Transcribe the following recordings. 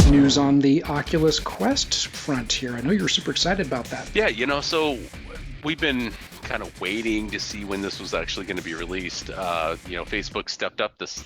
news on the Oculus Quest front here. I know you're super excited about that. Yeah, so we've been kind of waiting to see when this was actually going to be released. Facebook stepped up this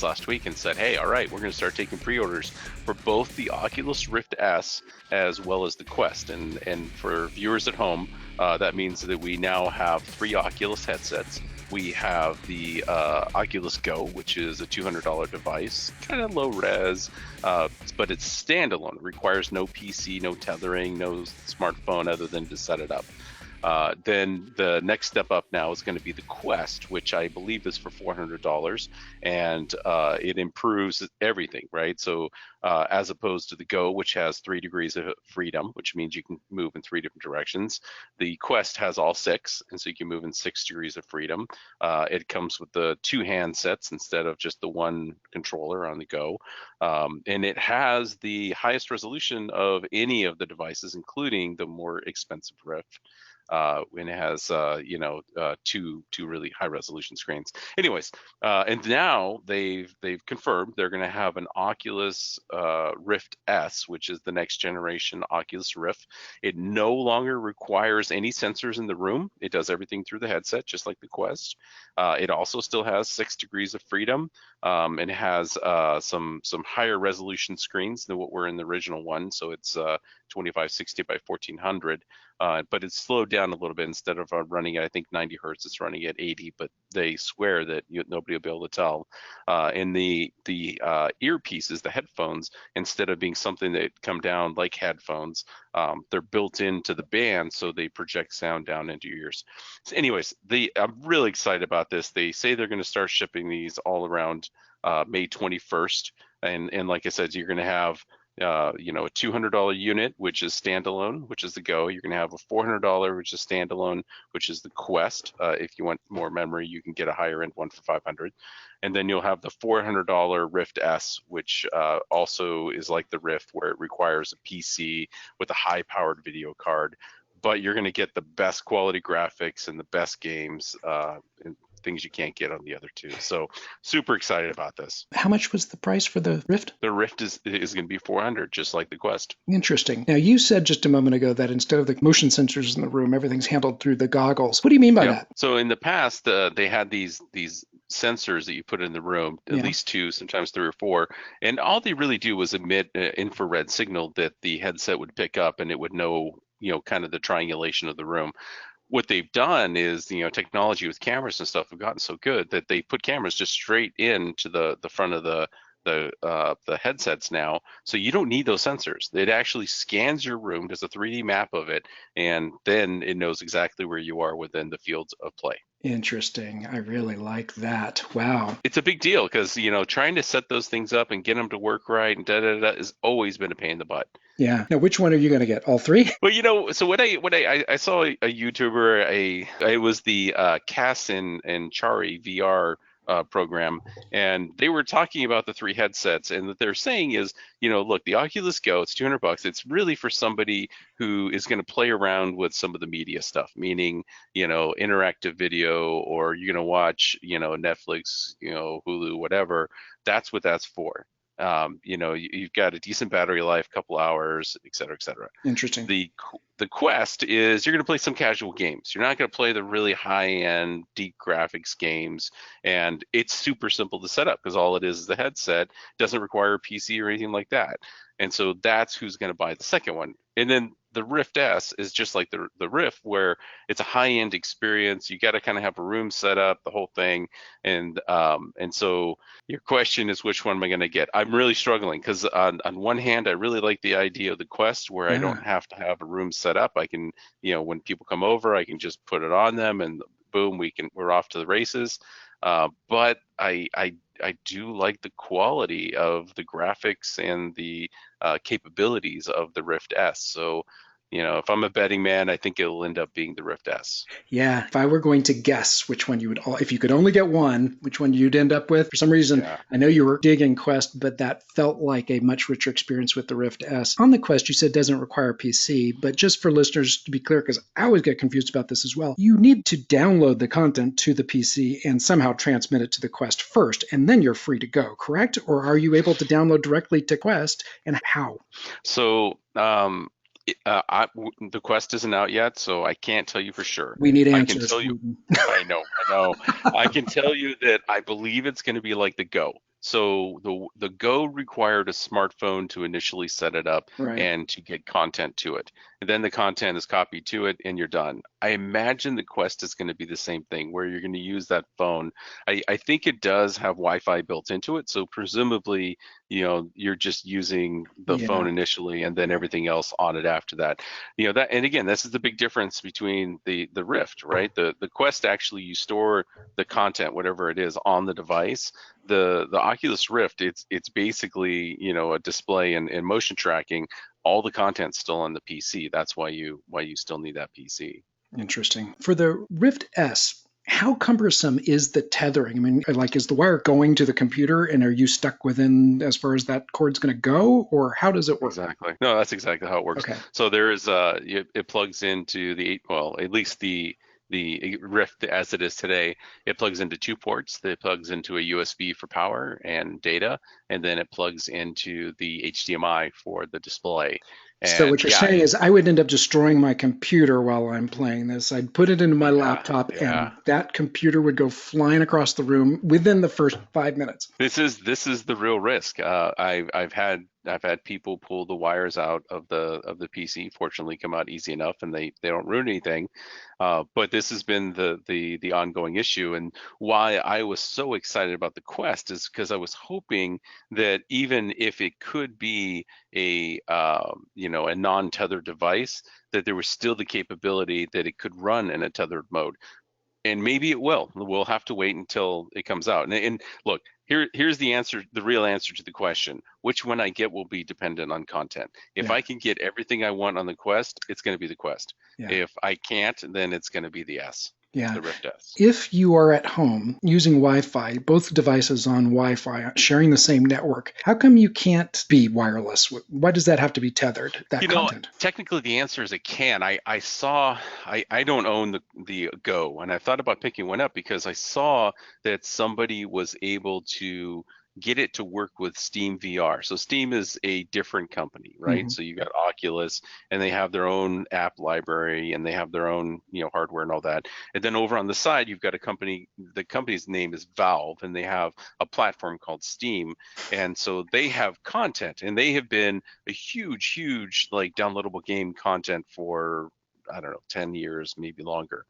last week and said, "Hey, all right, we're going to start taking pre-orders for both the Oculus Rift S as well as the Quest." And for viewers at home, that means that we now have 3 Oculus headsets. We have the Oculus Go, which is a $200 device, kind of low res, but it's standalone. It requires no PC, no tethering, no smartphone other than to set it up. Then the next step up now is going to be the Quest, which I believe is for $400, and it improves everything, right? So as opposed to the Go, which has 3 degrees of freedom, which means you can move in 3 different directions. The Quest has all 6, and so you can move in 6 degrees of freedom. It comes with the 2 handsets instead of just the 1 controller on the Go. And it has the highest resolution of any of the devices, including the more expensive Rift. And it has two really high resolution screens. Anyways, and now they've confirmed they're going to have an Oculus Rift S, which is the next generation Oculus Rift. It no longer requires any sensors in the room. It does everything through the headset, just like the Quest. It also still has 6 degrees of freedom, and has some higher resolution screens than what were in the original one. So it's 2560 by 1400. But it's slowed down a little bit. Instead of running at, I think, 90 hertz, it's running at 80, but they swear that nobody will be able to tell. And the earpieces, the headphones, instead of being something that come down like headphones, they're built into the band, so they project sound down into your ears. So anyways, I'm really excited about this. They say they're going to start shipping these all around May 21st. And like I said, you're going to have a $200 unit, which is standalone, which is the Go. You're going to have a $400, which is standalone, which is the Quest. If you want more memory, you can get a higher end one for $500. And then you'll have the $400 Rift S, which also is like the Rift, where it requires a PC with a high-powered video card. But you're going to get the best quality graphics and the best games, and things you can't get on the other two. So super excited about this. How much was the price for the Rift? The Rift is going to be $400, just like the Quest. Interesting. Now, you said just a moment ago that instead of the motion sensors in the room, everything's handled through the goggles. What do you mean by that? So in the past, they had these sensors that you put in the room, at least 2, sometimes 3 or 4, and all they really do was emit an infrared signal that the headset would pick up, and it would know, kind of the triangulation of the room. What they've done is, technology with cameras and stuff have gotten so good that they put cameras just straight into the front of the headsets now, so you don't need those sensors. It actually scans your room, does a 3D map of it, and then it knows exactly where you are within the fields of play. Interesting. I really like that. Wow. It's a big deal because, trying to set those things up and get them to work right and has always been a pain in the butt. Yeah. Now, which one are you going to get? All 3? Well, so what I saw a YouTuber, it was the Cass and Chari VR program, and they were talking about the 3 headsets, and what they're saying is, look, the Oculus Go, it's $200. It's really for somebody who is going to play around with some of the media stuff, meaning, interactive video, or you're going to watch, Netflix, Hulu, whatever. That's what that's for. You've got a decent battery life, couple hours, et cetera, et cetera. Interesting. The Quest is, you're going to play some casual games. You're not going to play the really high-end, deep graphics games, and it's super simple to set up because all it is the headset. It doesn't require a PC or anything like that. And so that's who's going to buy the second one. And then the Rift S is just like the Rift, where it's a high-end experience. You got to kind of have a room set up, the whole thing. And so your question is, which one am I going to get? I'm really struggling because on one hand, I really like the idea of the Quest, where I don't have to have a room set up. I can, when people come over, I can just put it on them, and boom, we're off to the races. But I do like the quality of the graphics and the capabilities of the Rift S. So, If I'm a betting man, I think it'll end up being the Rift S. Yeah, if I were going to guess which one you would, if you could only get one, which one you'd end up with, for some reason, Yeah. I know you were digging Quest, but that felt like a much richer experience with the Rift S. On the Quest, you said doesn't require a PC, but just for listeners to be clear, because I always get confused about this as well, you need to download the content to the PC and somehow transmit it to the Quest first, and then you're free to go, correct? Or are you able to download directly to Quest, and how? So, the Quest isn't out yet, so I can't tell you for sure. We need I can answers. tell you, I know. I can tell you that I believe it's going to be like the Go. So the Go required a smartphone to initially set it up Right. and to get content to it. And then the content is copied to it and you're done. I imagine the Quest is going to be the same thing where you're going to use that phone. I think it does have Wi-Fi built into it. So presumably, you're just using the Yeah. phone initially and then everything else on it after that. That, and again, this is the big difference between the Rift, right? The Quest, actually you store the content, whatever it is, on the device. The Oculus Rift, it's basically, a display and motion tracking. All the content's still on the PC. That's why you still need that PC. Interesting. For the Rift S, how cumbersome is the tethering? I mean, like, is the wire going to the computer and are you stuck within as far as that cord's going to go, or how does it work? Exactly. No, that's exactly how it works. Okay. So there is it plugs into at least the Rift as it is today, it plugs into two ports. It plugs into a USB for power and data, and then it plugs into the HDMI for the display. So what you're saying is I would end up destroying my computer while I'm playing this. I'd put it into my laptop and that computer would go flying across the room within the first 5 minutes. This is the real risk. I've had people pull the wires out of the PC. Fortunately, come out easy enough, and they don't ruin anything. But this has been the ongoing issue, and why I was so excited about the Quest is because I was hoping that even if it could be a non-tethered device, that there was still the capability that it could run in a tethered mode. And maybe it will. We'll have to wait until it comes out. And look, here's the answer, the real answer to the question. Which one I get will be dependent on content. If I can get everything I want on the Quest, it's going to be the Quest. Yeah. If I can't, then it's going to be the S. Yeah. The Rift S. If you are at home using Wi-Fi, both devices on Wi-Fi, sharing the same network, how come you can't be wireless? Why does that have to be tethered, that content? Technically the answer is it can. I don't own the Go, and I thought about picking one up because I saw that somebody was able to get it to work with Steam VR. So Steam is a different company, right? Mm-hmm. So you got Oculus, and they have their own app library, and they have their own, hardware and all that. And then over on the side, you've got a company. The company's name is Valve, and they have a platform called Steam. And so they have content, and they have been a huge, like downloadable game content for, I don't know, 10 years, maybe longer.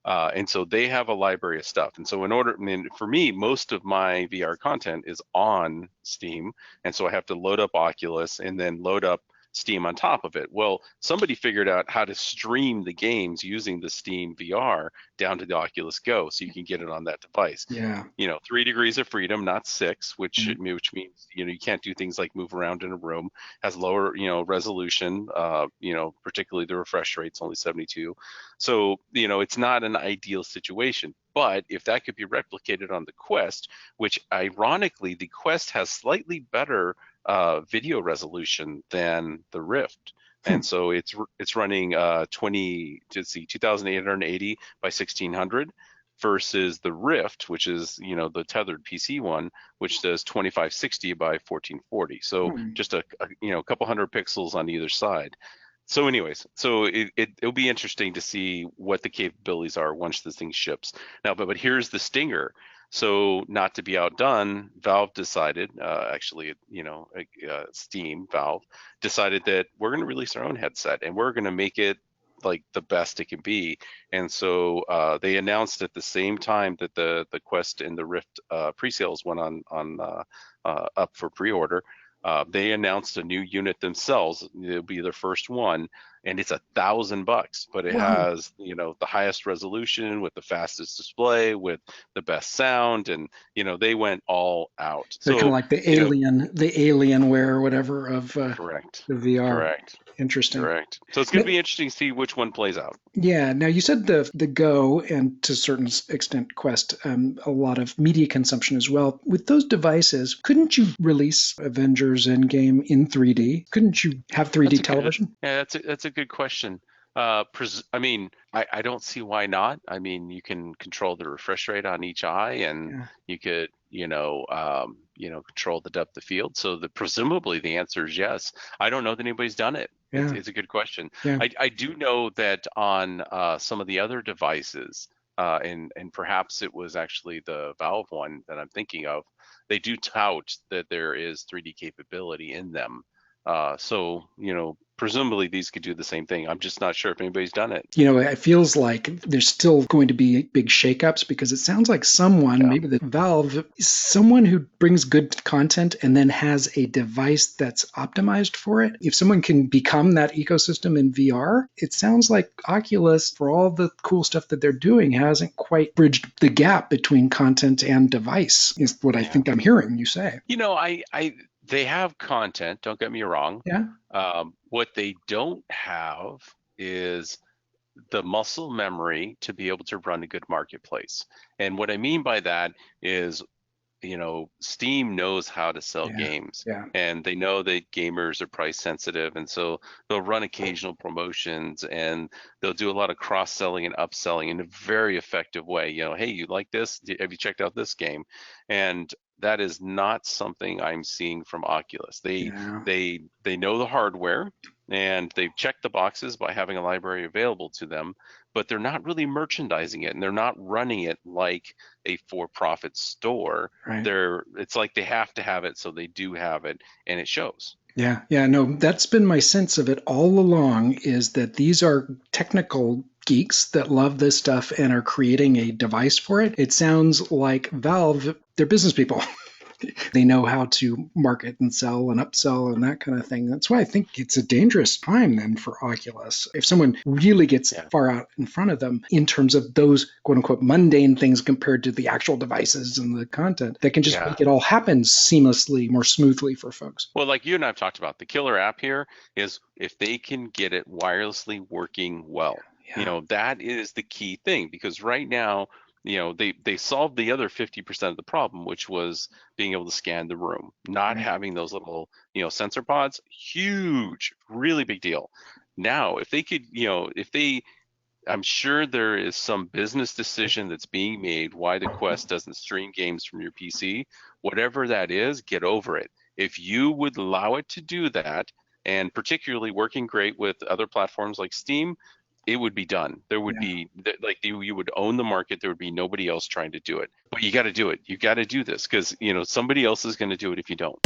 And so they have a library of stuff. And so for me, most of my VR content is on Steam. And so I have to load up Oculus and then load up Steam on top of it. Well, somebody figured out how to stream the games using the Steam VR down to the Oculus Go, so you can get it on that device. Yeah. 3 degrees of freedom, not 6, which means you can't do things like move around in a room. Has lower resolution. Particularly the refresh rate's only 72. So it's not an ideal situation. But if that could be replicated on the Quest, which ironically the Quest has slightly better video resolution than the Rift, and so it's running 2880 by 1600 versus the Rift, which is the tethered PC one, which does 2560 by 1440. So just a couple hundred pixels on either side. So anyways, it'll be interesting to see what the capabilities are once this thing ships. Now, but here's the stinger. So not to be outdone, Valve decided, Steam, Valve, decided that we're going to release our own headset and we're going to make it like the best it can be. And so they announced at the same time that the Quest and the Rift pre-sales went on up for pre-order. They announced a new unit themselves. It'll be their first one and it's $1,000, but it Wow. has, the highest resolution with the fastest display with the best sound, and they went all out. They're kind of So, like the Alienware or whatever of correct, the VR. correct, Interesting. correct. So it's going to be interesting to see which one plays out. Yeah. Now you said the Go and to a certain extent Quest, a lot of media consumption as well. With those devices, couldn't you release Avengers Endgame in 3D? Couldn't you have 3D television? That's a good question. I mean, I don't see why not. I mean, you can control the refresh rate on each eye, and Yeah. you could, control the depth of field. So presumably the answer is yes. I don't know that anybody's done it. It's Yeah. it's a good question. Yeah. I do know that on some of the other devices, and perhaps it was actually the Valve one that I'm thinking of, they do tout that there is 3D capability in them. So, presumably these could do the same thing. I'm just not sure if anybody's done it. It feels like there's still going to be big shakeups because it sounds like someone, Yeah. maybe the Valve, someone who brings good content and then has a device that's optimized for it. If someone can become that ecosystem in VR, it sounds like Oculus, for all the cool stuff that they're doing, hasn't quite bridged the gap between content and device, is what I Yeah. think I'm hearing you say. They have content, don't get me wrong. Yeah. What they don't have is the muscle memory to be able to run a good marketplace. And what I mean by that is, Steam knows how to sell Yeah. games, Yeah. and they know that gamers are price sensitive, and so they'll run occasional promotions, and they'll do a lot of cross-selling and upselling in a very effective way. Hey, you like this? Have you checked out this game? And that is not something I'm seeing from Oculus. They Yeah. they know the hardware, and they've checked the boxes by having a library available to them, but they're not really merchandising it, and they're not running it like a for-profit store. Right. It's like they have to have it, so they do have it, and it shows. Yeah, yeah, no, that's been my sense of it all along is that these are technical geeks that love this stuff and are creating a device for it. It sounds like Valve, they're business people. They know how to market and sell and upsell and that kind of thing. That's why I think it's a dangerous time then for Oculus. If someone really gets Yeah. far out in front of them in terms of those quote unquote mundane things compared to the actual devices and the content, that can just Yeah. make it all happen seamlessly, more smoothly for folks. Well, like you and I have talked about, the killer app here is if they can get it wirelessly working well. Yeah. That is the key thing, because right now, they solved the other 50% of the problem, which was being able to scan the room, not Right. having those little, sensor pods. Huge, really big deal. Now, if they could, I'm sure there is some business decision that's being made why the Quest doesn't stream games from your PC. Whatever that is, get over it. If you would allow it to do that, and particularly working great with other platforms like Steam, it would be done. There would Yeah. be, like, you would own the market. There would be nobody else trying to do it. But you got to do it. You got to do this because, somebody else is going to do it if you don't.